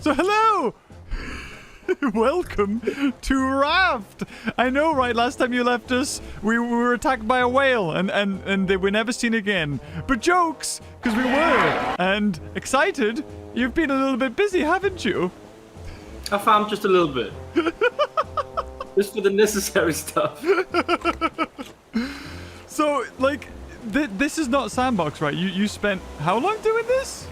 So hello! Welcome to Raft! I know, right? Last time you left us, we were attacked by a whale and they were never seen again. But jokes, because we were. And excited, you've been a little bit busy, haven't you? I farmed just a little bit. Just for the necessary stuff. So, like, this is not Sandbox, right? You spent how long doing this?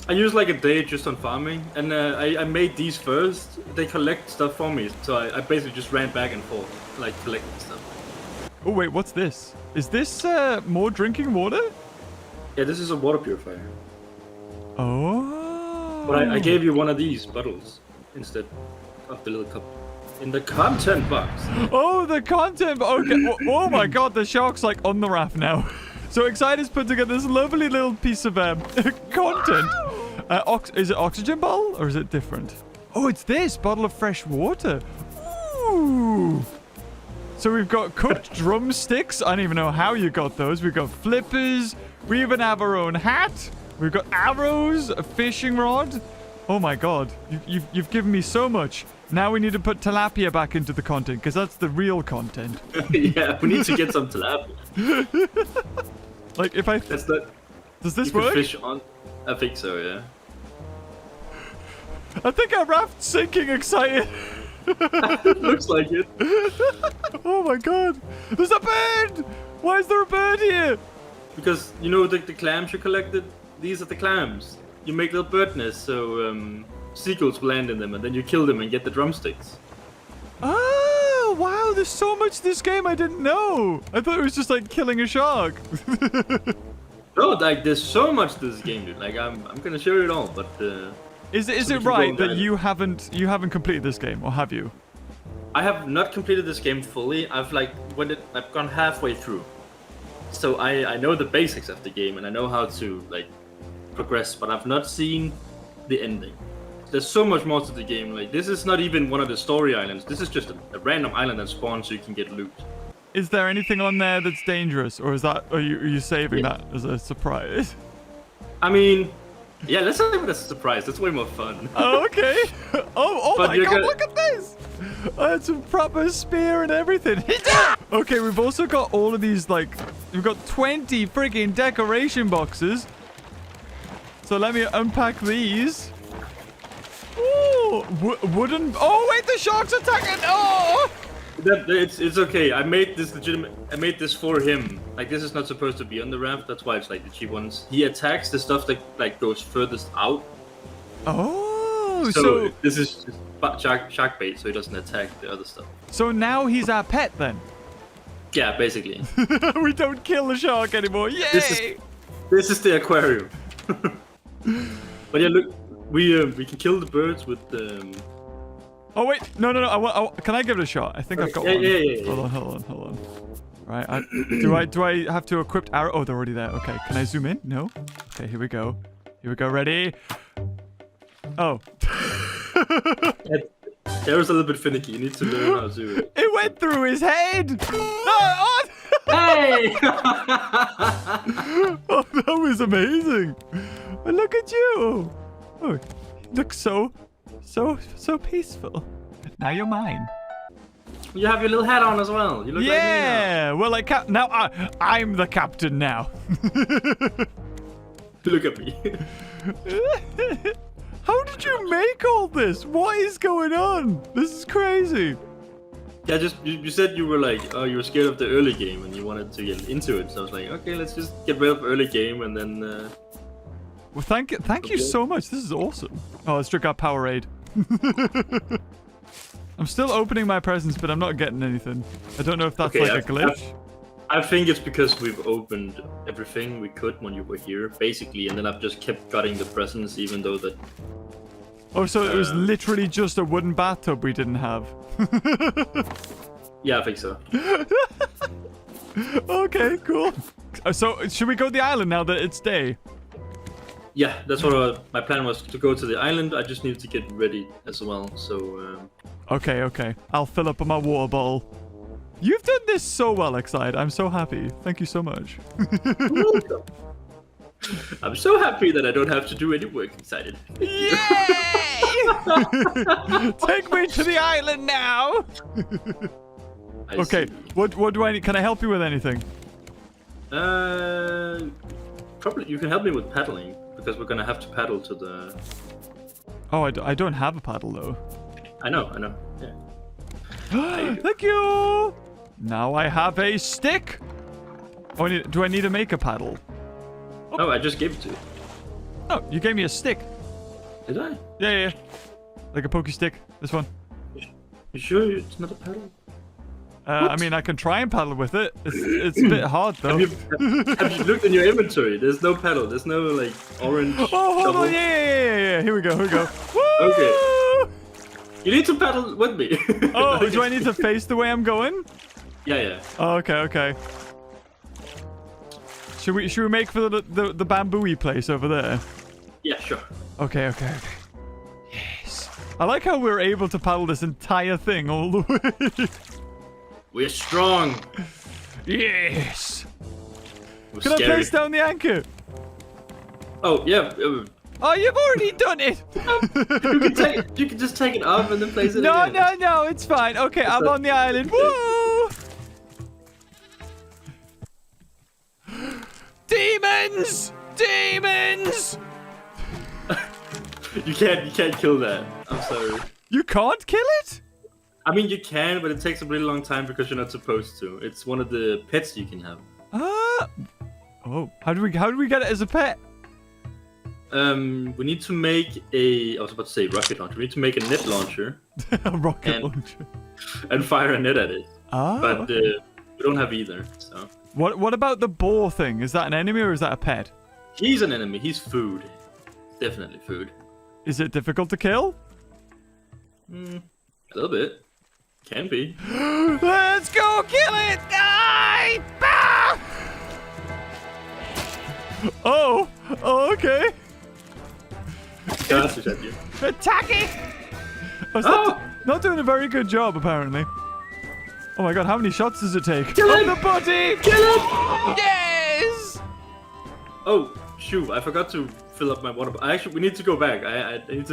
I used like a day just on farming, and I made these first. They collect stuff for me, so I basically just ran back and forth, like collecting stuff. Oh wait, what's this? Is this more drinking water? Yeah, this is a water purifier. Oh. But I gave you one of these bottles instead of the little cup. In the content box. Oh, the content. Okay. Oh my god, the shark's like on the raft now. So Exciter's put together this lovely little piece of content. Is it oxygen bottle or is it different? Oh, it's this bottle of fresh water. Ooh. So we've got cooked drumsticks. I don't even know how you got those. We've got flippers. We even have our own hat. We've got arrows, a fishing rod. Oh my god, you've given me so much. Now we need to put tilapia back into the content because that's the real content. Yeah, we need to get some tilapia. Like if I That's not. Does this you work? can fish on. I think so. Yeah. I think our raft's sinking, Excited. Looks like it. Oh my god, there's a bird. Why is there a bird here? Because you know the clams you collected. These are the clams. You make little bird nests so seagulls will land in them, and then you kill them and get the drumsticks. Oh, wow, there's so much to this game I didn't know. I thought it was just like killing a shark. No, like there's so much to this game, dude. Like I'm gonna show you it all, but Is so it right that you haven't completed this game, or have you? I have not completed this game fully. I've gone halfway through, so I know the basics of the game and I know how to like progress, but I've not seen the ending. There's so much more to the game. Like this is not even one of the story islands. This is just a random island that spawns so you can get loot. Is there anything on there that's dangerous, or are you saving that as a surprise? I mean, yeah, let's save it as a surprise. That's way more fun. Oh, okay. Oh But my you're god, gonna- look at this. I had some proper spear and everything. Okay, we've also got all of these, like, we've got 20 freaking decoration boxes. So let me unpack these. Oh, wooden. Oh, wait, the shark's attacking. Oh. It's okay. I made this legitimate. I made this for him. Like this is not supposed to be on the raft. That's why it's like the cheap ones. He attacks the stuff that like goes furthest out. Oh, So this is just shark bait, so he doesn't attack the other stuff. so now he's our pet then. Yeah, basically. We don't kill the shark anymore. Yay! This is the aquarium. But yeah, look, we can kill the birds with Oh wait, no. Can I give it a shot? I think I've got one. Yeah. Hold on. Right, do I have to equip arrow? Oh, they're already there. Okay, can I zoom in? No. Okay, here we go. Ready? Oh. That was a little bit finicky. You need to learn how to do it. It went through his head. Oh, Hey! oh, that was amazing. Oh, look at you. Oh, you look so peaceful. Now you're mine. You have your little hat on as well. You look like me now. Yeah. Well, like now I'm the captain now. Look at me. How did you make all this? What is going on? This is crazy. Yeah, just you said you were like, oh, you were scared of the early game and you wanted to get into it. So I was like, okay, let's just get rid of early game and then. Well, thank you so much. This is awesome. Oh, let's drink our Powerade. I'm still opening my presents, but I'm not getting anything. I don't know if that's Okay, like a glitch. I think it's because we've opened everything we could when you were here, basically, and then I've just kept cutting the presents, even though that. Oh, so it was literally just a wooden bathtub we didn't have. Yeah, I think so. Okay, cool. So should we go to the island now that it's day? Yeah, that's what my plan was, to go to the island. I just needed to get ready as well, so... Okay. I'll fill up on my water bottle. You've done this so well, Exide. I'm so happy. Thank you so much. I'm so happy that I don't have to do any work. Excited. Yeah! Take me to the island now. Okay, what do I need? Can I help you with anything? Probably you can help me with paddling because we're gonna have to paddle to the. Oh, I don't have a paddle though. I know. Yeah. Thank you. Now I have a stick. Oh, do I need to make a paddle? Oh, I just gave it to you. Oh, you gave me a stick. Did I? Yeah. Like a pokey stick. This one. You sure it's not a paddle? I mean, I can try and paddle with it. It's a bit hard though. Have you looked in your inventory? There's no paddle. There's no like orange. Oh, hold shovel. on. Yeah. Here we go. Woo! Okay. You need to paddle with me. Oh, do I need to face the way I'm going? Yeah. Oh, okay. Should we make for the bamboo-y place over there? Yeah, sure. Okay. Yes. I like how we're able to paddle this entire thing all the way. We're strong. Yes. We're Can scary. I place down the anchor? Oh yeah. Oh, you've already done it. You can just take it up and then place it No, again. no, it's fine. Okay, I'm on the island. Woo! Demons! You can't kill that. I'm sorry. You can't kill it? I mean, you can, but it takes a really long time because you're not supposed to. It's one of the pets you can have. Oh, how do we get it as a pet? We need to make I was about to say rocket launcher. We need to make a net launcher A rocket launcher. and fire a net at it. But Okay. we don't have either. So What about the boar thing? Is that an enemy or is that a pet? he's an enemy. He's food. Definitely food. Is it difficult to kill? A little bit. Can be. Let's go kill it! Die! Ah! Oh, okay. Gosh, at you. Attack it! I was not doing a very good job, apparently. Oh my god, how many shots does it take? Kill him! the body! Kill him! Yes! Oh, shoot! I forgot to fill up my water. We need to go back. We need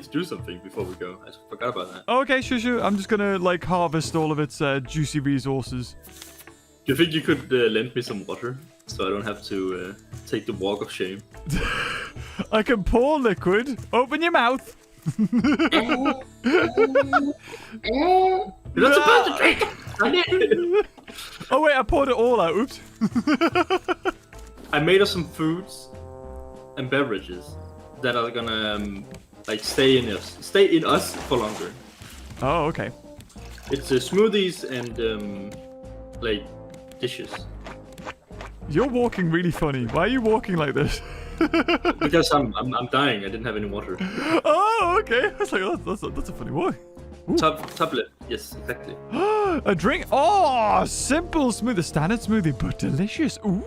to do something before we go. I forgot about that. Okay, sure. I'm just gonna, like, harvest all of its juicy resources. Do you think you could lend me some water so I don't have to take the walk of shame? I can pour liquid. Open your mouth. You're not supposed to drink. I did. Oh wait, I poured it all out. Oops. I made us some foods and beverages that are gonna like stay in us for longer. Oh, okay. It's smoothies and like dishes. You're walking really funny. Why are you walking like this? Because I'm dying. I didn't have any water. Oh, okay. I was like, oh, that's a funny walk. Top lip. Yes, exactly. A drink. Oh, simple smoothie, standard smoothie, but delicious. Ooh,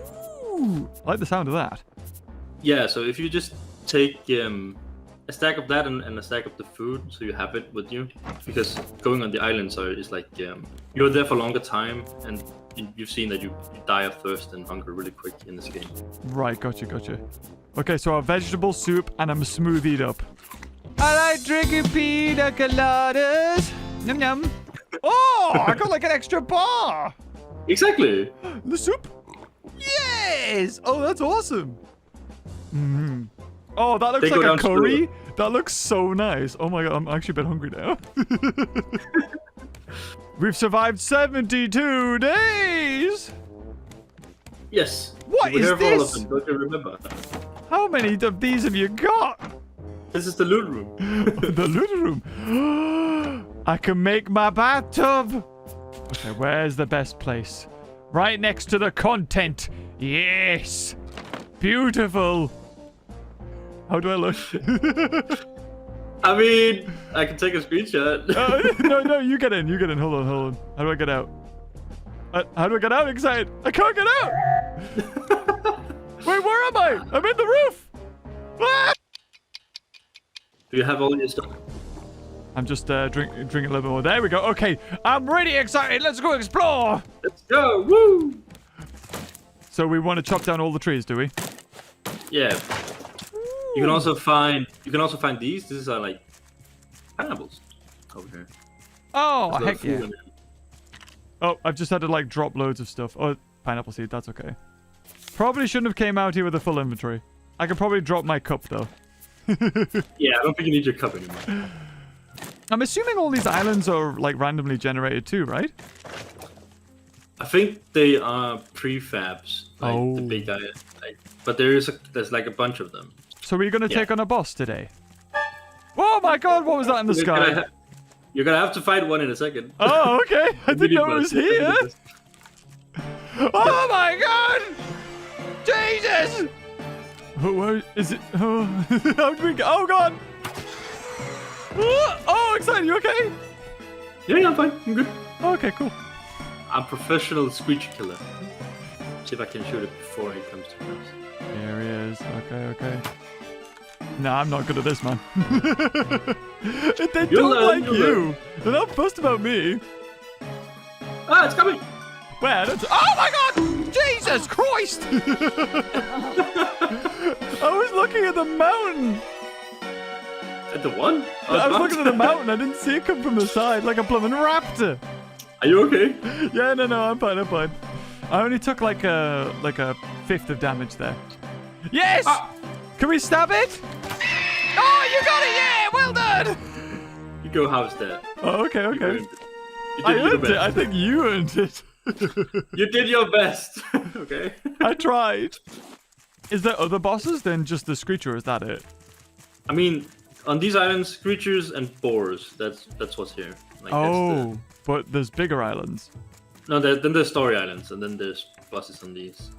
I like the sound of that. Yeah. So if you just take a stack of that and a stack of the food, so you have it with you, because going on the islands is like you're there for longer time, and you've seen that you die of thirst and hunger really quick in this game. Right, gotcha. Okay, so a vegetable soup and I'm smoothied up. I like drinking pina coladas. Yum yum. Oh, I got like an extra bar. Exactly. The soup. Yes. Oh, that's awesome. Mm. Oh, that looks They go like a down curry. That looks so nice. Oh my god, I'm actually a bit hungry now. We've survived 72 days. Yes. What we is have all of this? them. Don't you remember? How many of these have you got? This is the loot room. The loot room. I can make my bathtub. Okay, where's the best place? Right next to the content. Yes. Beautiful. How do I look? I mean, I can take a screenshot. No, you get in. Hold on. How do I get out? How do I get out? Excited. I can't get out. Wait, where am I? I'm in the roof. Ah! Do you have all your stuff? I'm just drinking a little bit more. There we go. Okay, I'm really excited. Let's go explore. Let's go! Woo! So we want to chop down all the trees, do we? Yeah. You can also find these. These are like pineapples over here. Oh, There's no heck food yeah. in it. Oh, I've just had to like drop loads of stuff. Oh, pineapple seed. That's okay. Probably shouldn't have came out here with a full inventory. I could probably drop my cup though. Yeah, I don't think you need your cup anymore. I'm assuming all these islands are like randomly generated too, right? I think they are prefabs, like the Oh. big guy. Like, but there's like a bunch of them. So we're gonna Yeah. take on a boss today. Oh my god, what was that in the sky? You're gonna have to fight one in a second. Oh, okay. I didn't know it was here. Oh my god! Jesus! Oh, where is it? Oh, how do we go? Oh god! Oh, excited. You okay? Yeah, I'm fine. I'm good. Okay, cool. I'm professional screech killer. See if I can shoot it before he comes to us. Here he is. Okay, okay. Nah, I'm not good at this, man. They You'll don't learn, like you'll you. They're not fussed about me. Ah, it's coming! Where? Oh my god! Jesus Christ! I was looking at the mountain. At the one? Oh, I was it's looking at the mountain. I didn't see it come from the side like a blooming raptor. Are you okay? Yeah, no, I'm fine. I'm fine. I only took like a fifth of damage there. Yes! Ah. Can we stab it? Oh, you got it! Yeah, well done. You go house that. Oh, okay, okay. You I did your earned it. I best. think you earned it. You did your best. Okay. I tried. Is there other bosses than just the Screecher? Is that it? I mean, on these islands, creatures and boars. That's what's here. Like, Oh, but there's bigger islands. No, then there's story islands, and then there's bosses on these.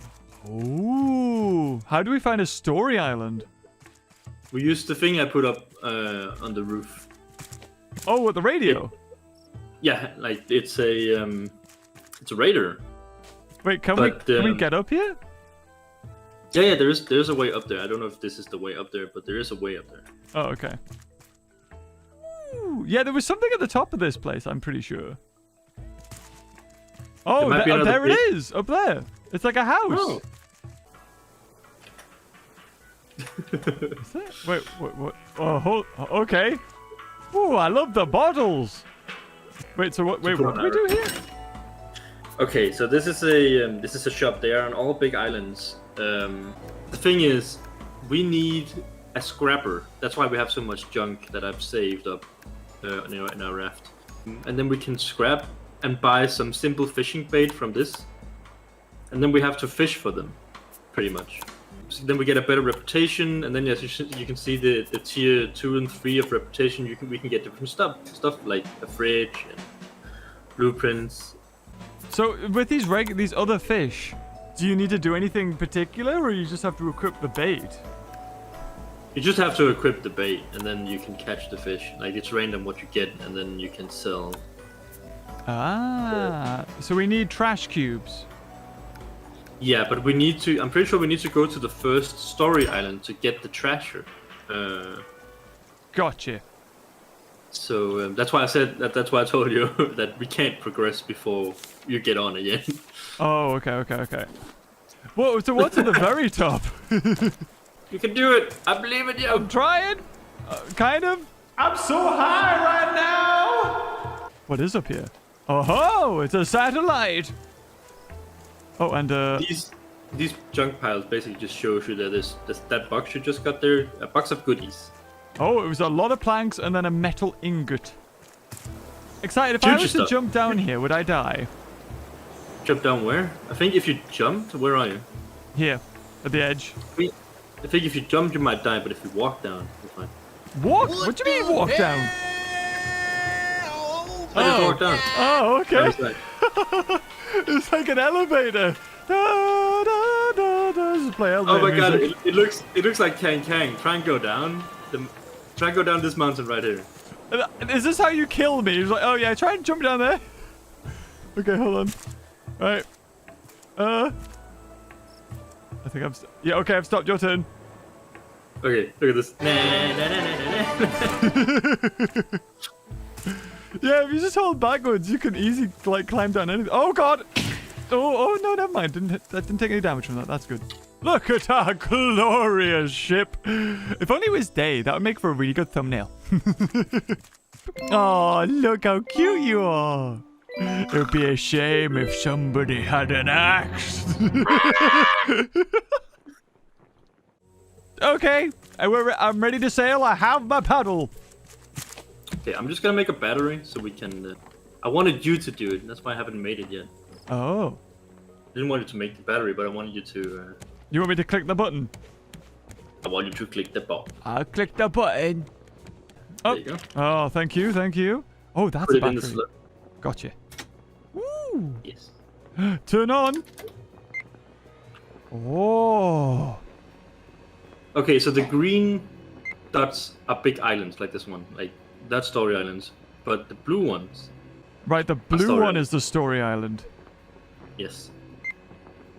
Ooh. How do we find a story island? We used the thing I put up on the roof. Oh, with the radio. Yeah, like it's a radar. Wait, can But, we get up here? Yeah, there's a way up there. I don't know if this is the way up there, but there is a way up there. Oh, okay. Ooh, yeah, there was something at the top of this place, I'm pretty sure. Oh, might be another there it big- is, up there. It's like a house. Oh. Is that? Wait, what? Oh, okay. Ooh, I love the bottles. Wait, so what? Wait, what do we do here? Okay, so this is a shop. They are on all big islands. The thing is, we need a scrapper. That's why we have so much junk that I've saved up in our raft. And then we can scrap and buy some simple fishing bait from this. And then we have to fish for them, pretty much. So then we get a better reputation, and then as you can see the tier 2 and 3 of reputation, we can get different stuff like a fridge and blueprints. So with these other fish, do you need to do anything particular, or you just have to equip the bait? You just have to equip the bait, and then you can catch the fish. Like, it's random what you get, and then you can sell. Ah, so we need trash cubes. Yeah, but I'm pretty sure we need to go to the first story island to get the treasure. Gotcha. So that's why I said that. That's why I told you that we can't progress before you get on again. Oh, okay. Whoa, so what's at the very top? You can do it. I believe in you. I'm trying. Kind of. I'm so high right now. What is up here? Oh, it's a satellite. Oh, and These junk piles basically just shows you that there's that box you just got there, a box of goodies. oh, it was a lot of planks and then a metal ingot. Excited. If I Future was to stuff. jump down here, would I die? Jump down where? I think if you jumped, where are you? Here, at the edge. I think if you jumped, you might die, but if you walk down, you're fine. Walk? What do you mean walk down? I just walked down. Oh, okay. Nice, nice. It's like an elevator. Da, da, da, da. Just play elevator Oh my god, music. it looks like Kang Kang. Try and go down. Try and go down this mountain right here. Is this how you kill me? He's like, oh yeah, try and jump down there. Okay, hold on. Right. I think I'm. Yeah, okay, I've stopped. Your turn. Okay, look at this. Yeah, if you just hold backwards, you can easily like climb down anything. Oh god. Oh no, never mind. That didn't take any damage from that. That's good. Look at our glorious ship. If only it was day, that would make for a really good thumbnail. Oh, look how cute you are. It would be a shame if somebody had an axe. Okay, I'm ready to sail. I have my paddle. Okay, I'm just gonna make a battery so we can. I wanted you to do it. That's why I haven't made it yet. Oh. I didn't want you to make the battery, but I wanted you to. You want me to click the button? I want you to click the button. I'll click the button. Oh. There you go. Oh, thank you, thank you. Oh, that's Put a it in the battery. slot. Gotcha. Woo. Yes. Turn on. Oh. Okay, so the green dots are big islands like this one, like that's story islands. But the blue ones, Right, the blue story one island. is the story island. yes.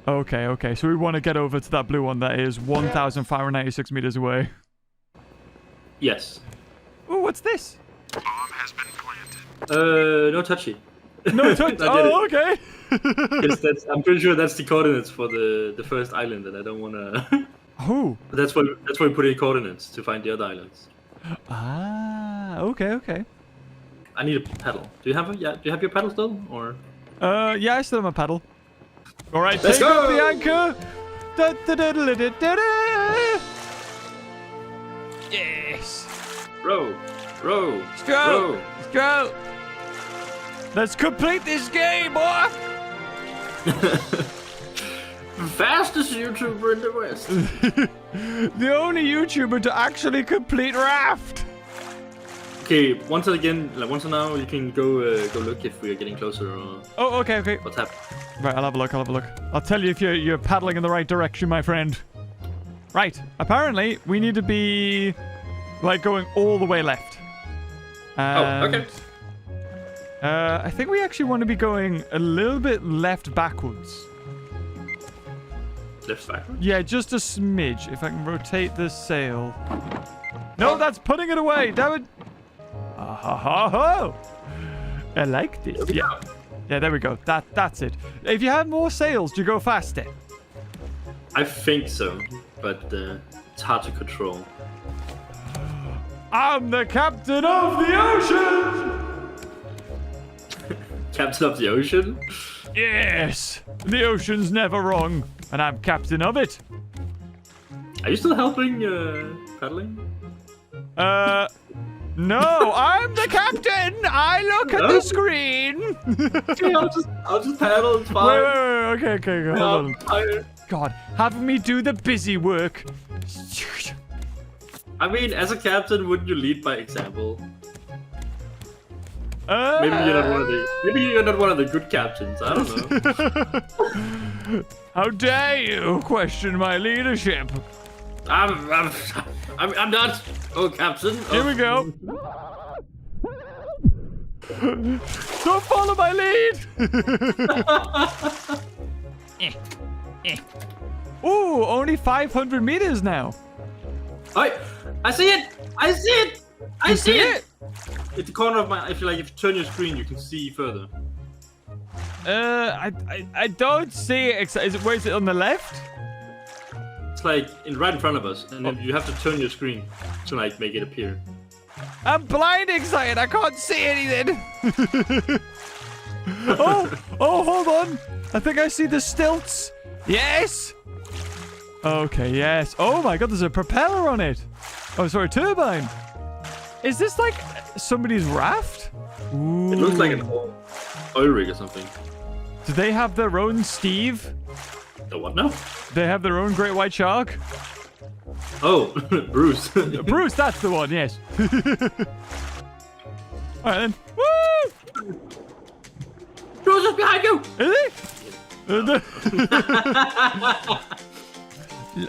Okay, okay. So we want to get over to that blue one that is 1,596 meters away. Yes. Oh, what's this? No touchy. No touch. I did Oh, it. okay. I'm pretty sure that's the coordinates for the first island, and I don't wanna. Oh. that's why we put in coordinates to find the other islands. Ah, okay, okay. I need a paddle. Do you have do you have your paddle still, or? Yeah, I still have my paddle. All right, Let's take up go! the anchor. Da, da, da, da, da, da, da. Yes. Row. Stroke. Stroke. Let's complete this game, boy. Fastest YouTuber in the West. The only YouTuber to actually complete Raft. Okay, once now you can go look if we are getting closer or Oh, okay, okay. what's happening. Right, I'll have a look. I'll tell you if you're paddling in the right direction, my friend. Right. Apparently, we need to be like going all the way left. Okay. I think we actually want to be going a little bit left backwards. Left backward. Yeah, just a smidge. If I can rotate the sail. No, that's putting it away. Damn it. Ah, ha, ha, ho. I like this. There we Yeah. go. Yeah, there we go. That's it. If you have more sails, do you go faster? I think so, but it's hard to control. I'm the captain of the ocean! Captain of the ocean. Yes! The ocean's never wrong, and I'm captain of it. Are you still helping paddling? No, I'm the captain! I look at the screen! Okay, I'll just paddle. It's Wait, fine. okay, hold I'm on. tired. God, having me do the busy work. I mean, as a captain, wouldn't you lead by example? Maybe you're not one of the good captains. I don't know. How dare you question my leadership? I'm not. Oh, captain. Here we go. Don't follow my lead. Ooh, only 500 meters now. I see it. I see it. I You see it. At the corner of my. If you turn your screen, you can see further. I don't see it. Where is it on the left? It's right in front of us, and then you have to turn your screen to make it appear. I'm blinding sight. I can't see anything. oh, hold on. I think I see the stilts. Yes. Okay, yes. Oh my God, there's a propeller on it. Oh, sorry, turbine. Is this like somebody's raft? Ooh. It looks like an oil rig or something. Do they have their own Steve? The what now? They have their own great white shark? Oh, Bruce. Bruce, that's the one, yes. Alright then. Woo! Bruce is behind you! Is he?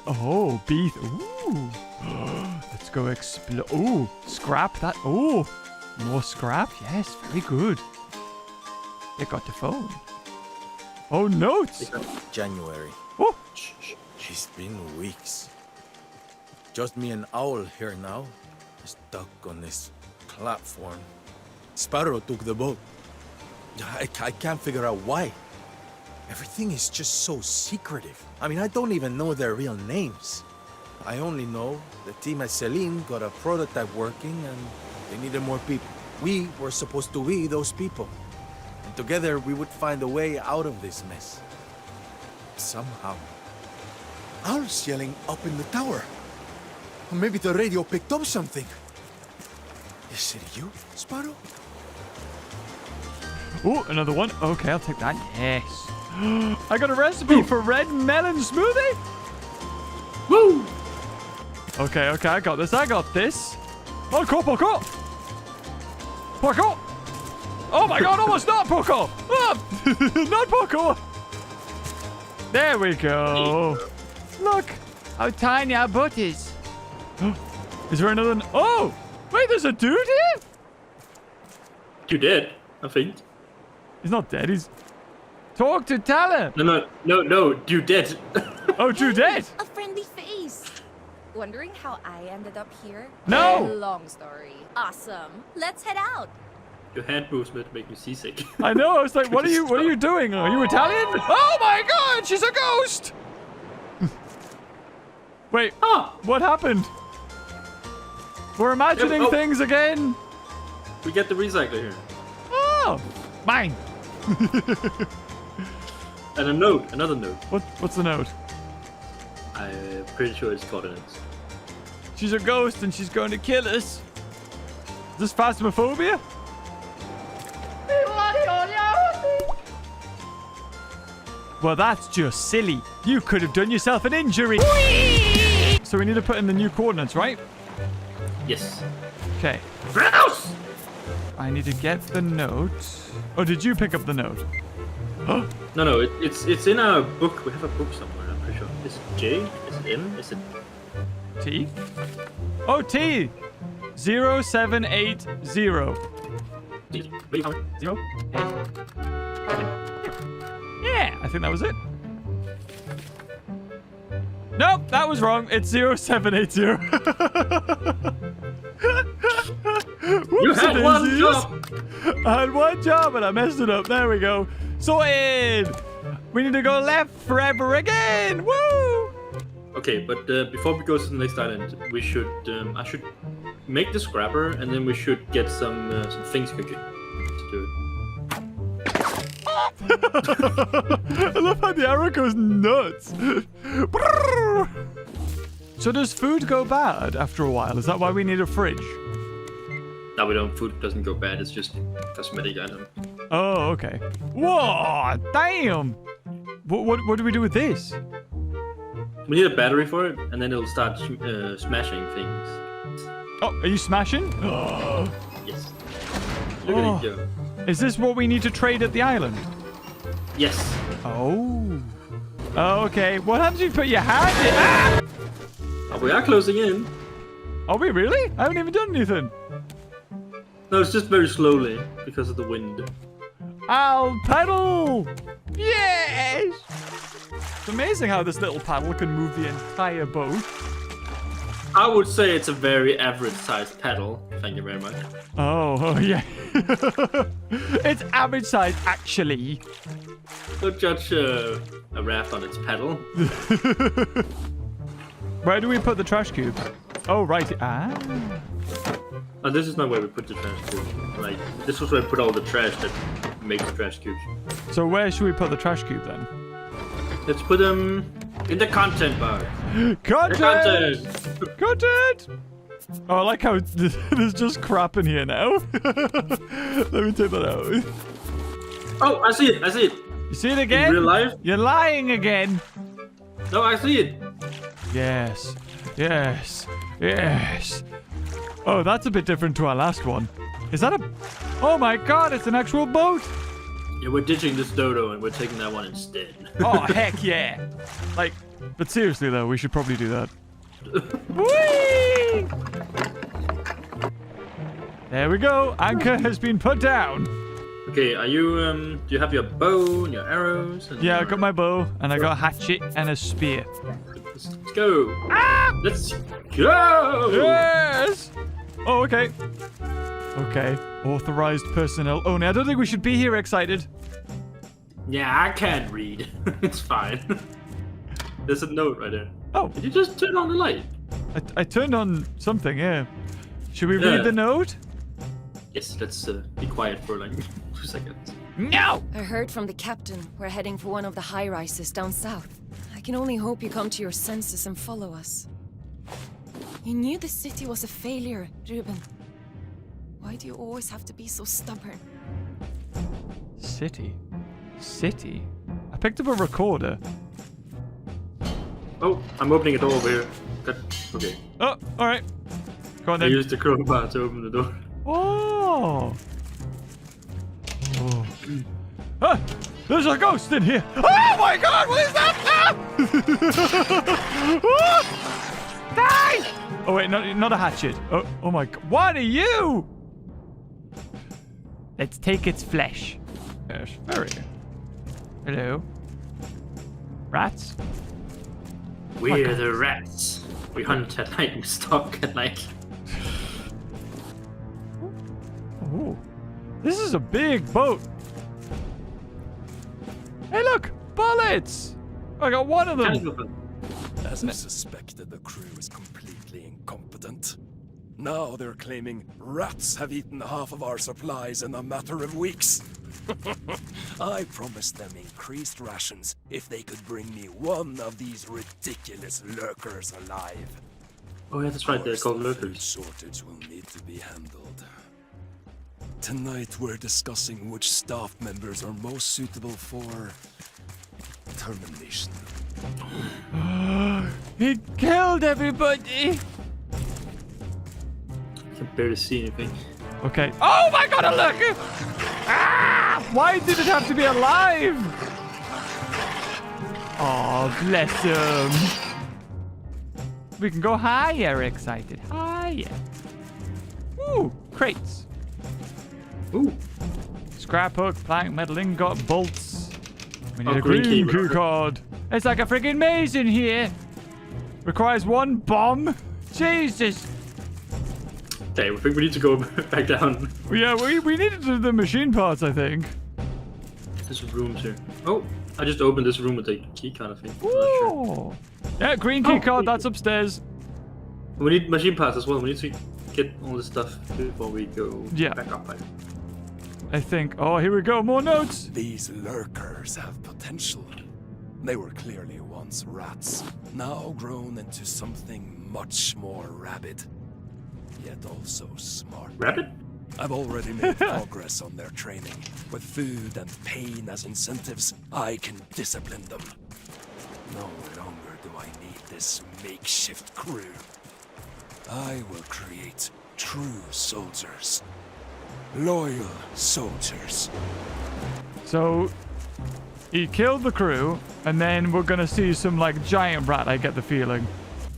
Oh, beef. Ooh. Let's go explore. Ooh, scrap that. Ooh, more scrap. Yes, very good. They got the phone. Oh, notes. January. Oh, It's been weeks. Just me and Owl here now, stuck on this platform. Sparrow took the boat. I can't figure out why. Everything is just so secretive. I mean, I don't even know their real names. I only know the team at Celine got a prototype working and they needed more people. We were supposed to be those people. And together we would find a way out of this mess. Somehow. Owl's yelling up in the tower. Or maybe the radio picked up something. Is it you, Sparrow? Oh, another one. Okay, I'll take that. Yes. I got a recipe for red melon smoothie. Woo! Okay, I got this. Parkour, parkour. Parkour. Oh my god, almost not parkour. Ah, not parkour. There we go. Look how tiny our butt is. Is there another? Oh, wait, there's a dude here? You dead, I think. He's not dead. He's... Talk to Tala. No, you dead. Oh, Drew dead. A friendly face. Wondering how I ended up here? No. Long story. Awesome. Let's head out. Your hand movement make me seasick. I know. I was like, what are you doing? Are you Italian? Oh my god, she's a ghost. Wait, what happened? We're imagining things again. We get the recycler here. Oh, mine. And a note, another note. What's the note? I'm pretty sure it's coordinates. She's a ghost and she's going to kill us. Is this phasmophobia? Well, that's just silly. You could have done yourself an injury. Whee! So we need to put in the new coordinates, right? Yes. Okay. Grouse! I need to get the note. Oh, did you pick up the note? No, it's in our book. We have a book somewhere, I'm pretty sure. Is it J? Is it M? Is it T? Oh, T! 0780. D? 0? Yeah, I think that was it. Nope, that was wrong. It's 0780. You had one job! I had one job and I messed it up. There we go. Sorted! We need to go left forever again! Woo! Okay, but before we go to the next island, we should I should make the scrapper, and then we should get some things cooking to do it. I love how the arrow goes nuts. So does food go bad after a while? Is that why we need a fridge? No, we don't. Food doesn't go bad. It's just cosmetic item. Oh, okay. Whoa, damn. What do we do with this? We need a battery for it, and then it'll start smashing things. Oh, are you smashing? Yes. Look at it go. Is this what we need to trade at the island? Yes. Oh. Oh, okay. What happens if you put your hand in? Ah! Oh, we are closing in. Are we really? I haven't even done anything. No, it's just very slowly because of the wind. I'll paddle! Yes! It's amazing how this little paddle can move the entire boat. I would say it's a very average-sized paddle. Thank you very much. Oh yeah. It's average size, actually. Don't judge a raft on its paddle. Where do we put the trash cube? Oh, right. Ah. Oh, this is not where we put the trash cube. Like, this was where we put all the trash that makes trash cubes. So where should we put the trash cube then? Let's put them in the content bar. Content! Content! Oh, I like how there's just crap in here now. Let me take that out. Oh, I see it. I see it. You see it again? In real life? You're lying again. No, I see it. Yes. Yes. Yes. Oh, that's a bit different to our last one. Is that a... Oh my god, it's an actual boat. Yeah, we're ditching this dodo and we're taking that one instead. Oh, heck yeah. Like, but seriously though, we should probably do that. Whee! There we go. Anchor has been put down. Okay, are you, do you have your bow and your arrows? And Yeah, I got my bow, and I got a hatchet and a spear. Let's go. Ah! Let's go. Yes! Oh, okay. Okay. Authorized personnel only. I don't think we should be here excited. Yeah, I can't read. It's fine. There's a note right there. Oh, Did you just turn on the light? I turned on something, yeah. Should we read the note? Yes, let's be quiet for like 2 seconds. No! I heard from the captain. We're heading for one of the high-rises down south. I can only hope you come to your senses and follow us. You knew the city was a failure, Ruben. Why do you always have to be so stubborn? City? City? I picked up a recorder. Oh, I'm opening a door over here. Okay. Oh, alright. Go on I then. used the crowbar to open the door. Oh! Oh. Ah! There's a ghost in here! Oh my god, what is that? Ah! Die! Oh wait, not a hatchet. Oh my god. What are you? Let's take its flesh. Yes, very. Hello. Rats? We're the rats. We hunt at night, we stalk at night. Oh, this is a big boat. Hey, look, bullets! I got one of them. Kind of a- As I suspected, the crew is completely incompetent. Now they're claiming rats have eaten half of our supplies in a matter of weeks. I promised them increased rations if they could bring me one of these ridiculous lurkers alive. Oh yeah, that's right, they're Our called staffing lurkers. shortage will need to be handled. Tonight we're discussing which staff members are most suitable for termination. He killed everybody. I can barely see anything. Okay. Oh my god, a lurker! Ah! Why did it have to be alive? Oh, bless him. We can go higher, excited. Higher. Ooh, crates. Ooh, Scrap hook, plank, metal ingot, bolts. We need Oh, a green green key, key remember? card. It's like a freaking maze in here. Requires one bomb. Jesus. okay, I think we need to go back down. Yeah, we needed the machine parts, I think. There's rooms here. Oh, I just opened this room with a key card, I think. I'm not sure. Ooh. Yeah, green key Oh, card. cool. That's upstairs. We need machine parts as well. We need to get all this stuff before we go Yeah. back up. I think. Oh, here we go. More notes. These lurkers have potential. They were clearly once rats, now grown into something much more rabid, yet also smart. Rabbit? I've already made progress on their training. With food and pain as incentives, I can discipline them. No longer do I need this makeshift crew. I will create true soldiers. Loyal soldiers. So he killed the crew, and then we're gonna see some like giant rat. I get the feeling,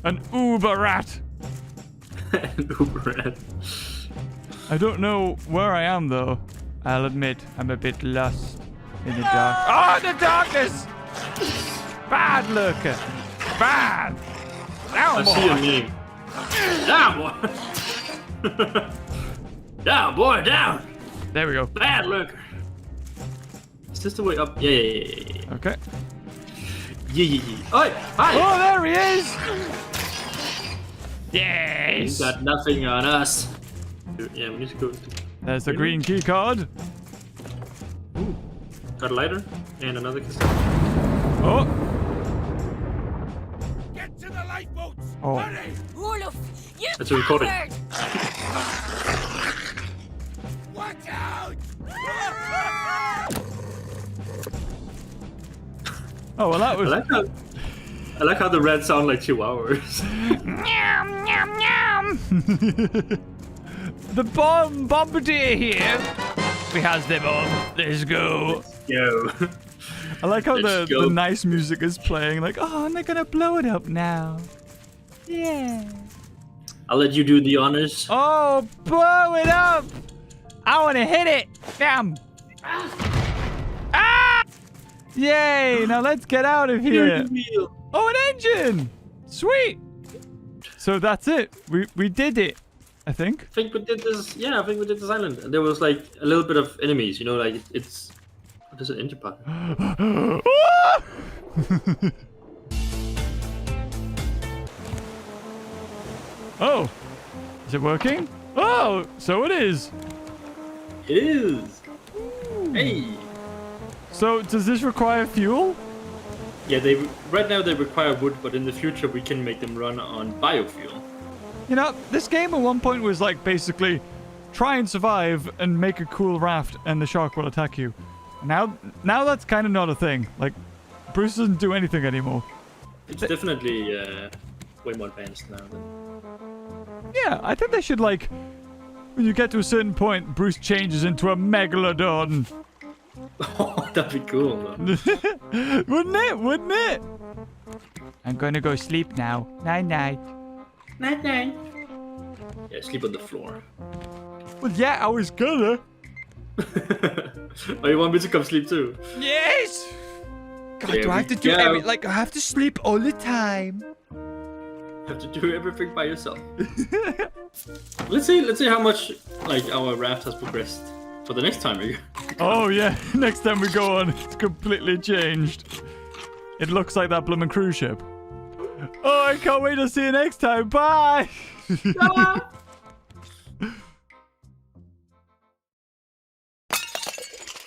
an uber rat. An Uber rat. I don't know where I am though. I'll admit I'm a bit lost in the dark. Oh, the darkness! Bad lurker. Bad. Down, I see a boy. meme. Down, boy! Down, boy, down! There we go. Bad lurker. Is this the way up? Yeah. Okay. Yeah. Oi, hi! Oh, there he is. You Yes. got nothing on us. Yeah, we need to go. There's the green key card. Ooh, got a lighter and another cassette. Oh. Get to the lifeboats! Oh. Hurry! Olaf, you That's a recording. Watch out! Oh, well, that was. I like how the rats sound like chihuahuas. Nyam, nyam, nyam. The bombardier here. We has them on. Let's go. Yo. I like how the Let's go. nice music is playing. Like, oh, and they're gonna blow it up now. Yeah. I'll let you do the honors. Oh, blow it up. I want to hit it. Damn. Ah! Yay. Now let's get out of here. Oh, an engine. Sweet. So that's it. We did it. I think. I think we did this. Yeah, I think we did this island. And there was like a little bit of enemies. You know, like it's. What is it? Engine part. Oh, is it working? Oh, so it is. It is. Hey. So, does this require fuel? Yeah, right now they require wood, but in the future we can make them run on biofuel. You know, this game at one point was like basically try and survive and make a cool raft and the shark will attack you. Now that's kind of not a thing. Like, Bruce doesn't do anything anymore. It's definitely way more advanced now. Yeah, I think they should, like, when you get to a certain point, Bruce changes into a megalodon. Oh, that'd be cool, though. Wouldn't it? Wouldn't it? I'm gonna go sleep now. Night-night. Night. Yeah, sleep on the floor. Well, yeah, I was gonna. Oh, you want me to come sleep too? Yes! God, There do I have we to do go. like, I have to sleep all the time. Have to do everything by yourself. Let's see how much like our raft has progressed for the next time we go. Oh, yeah. Next time we go on, it's completely changed. It looks like that blooming cruise ship. Oh, I can't wait to see you next time. Bye!